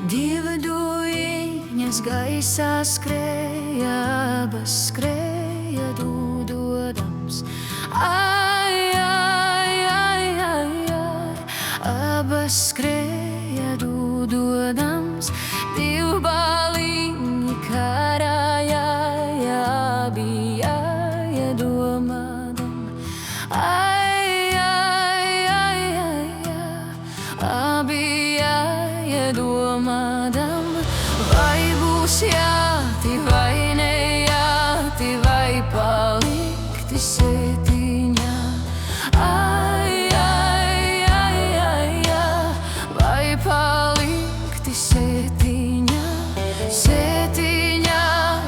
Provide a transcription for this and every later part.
Divduiņas gaisā skrēja, abas skrēja dūdodams. Ai, ai, ai, ai, ai, abas skrēja dūdodams. Divbaliņi karāja, bija iedomādam. Ai, ai, ai, ai, ai, bija iedomādam. Vai būs jāti, vai nejāti, vai palikti sētiņā? Ai, ai, ai, ai, ai, vai palikti sētiņā? Sētiņā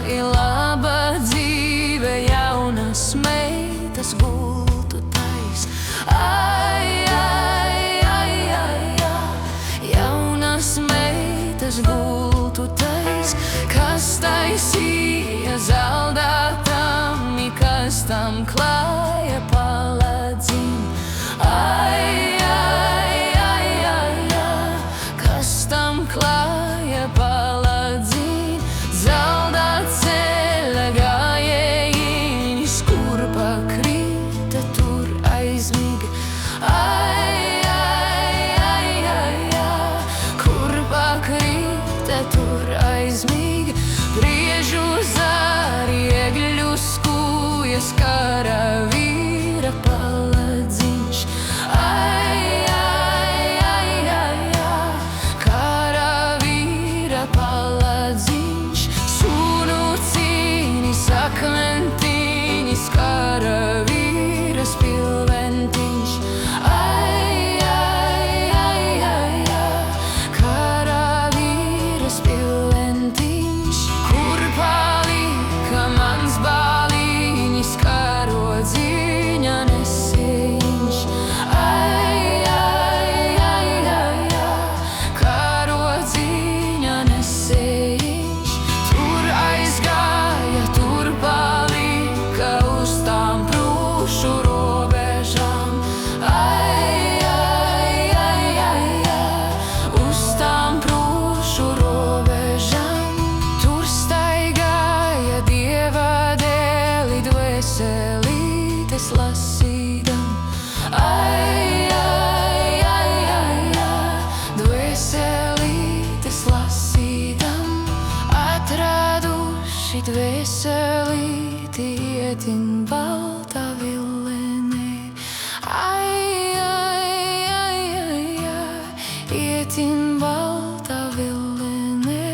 ir laba dzīve, jaunas meitas gultu tais. Ai, ai, ai, ai, ai, jaunas meitas gultu tais. Kas taisīja zaldātam, kas tam klāja paladziņ. Ai, ai, ai, ai, ai, kas tam klāja paladziņ. Zaldā ceļa gājējiņš, kur pakrīta, tur aizmiga. Ai, ai, ai, ai, ai, kur pakrīta, tur aizmiga. Priežu zariegļu skūjas, karavīra paladziņš. Ai, ai, ai, ai, ai, karavīra paladziņš. Sunu cīnis, akmentiņš, karavīras pilventiņš. Ai, ai, ai, ai, ai, karavīras pilventiņš. Kur palika mans baliņš, karodziņa nesējiņš? Ai, ai, ai, ai, ai, karodziņa nesējiņš. Tur aizgāja, tur palika, uz tām prūšu robežām. Ai, ai, ai, ai, ai, uz tām prūšu robežām. Tur staigāja Dieva dēli, dvēselītes lasīdam. Ai, ai, ai, ai, ai, dvēselītes lasīdam. Atraduši dvēselīti ietin baltā villenē. Ai, ai, ai, ai, ai, ietin baltā villenē.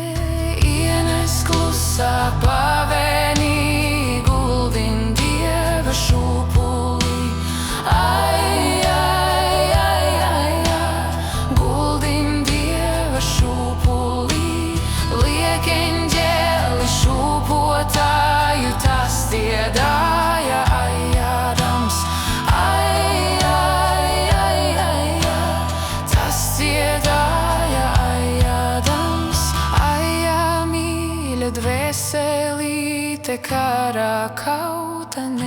Ienes klusā pavēnī, guldin Dieva šūpulī. Ai, ai, ai, ai, ai, guldin Dieva šūpulī. Liek eņģeli šūpotāju, tas dziedāja aijādams. Ai, ai, ai, ai, ai, tas dziedāja aijādams. Aijā mīļa dvēselīte, karā kauta ne.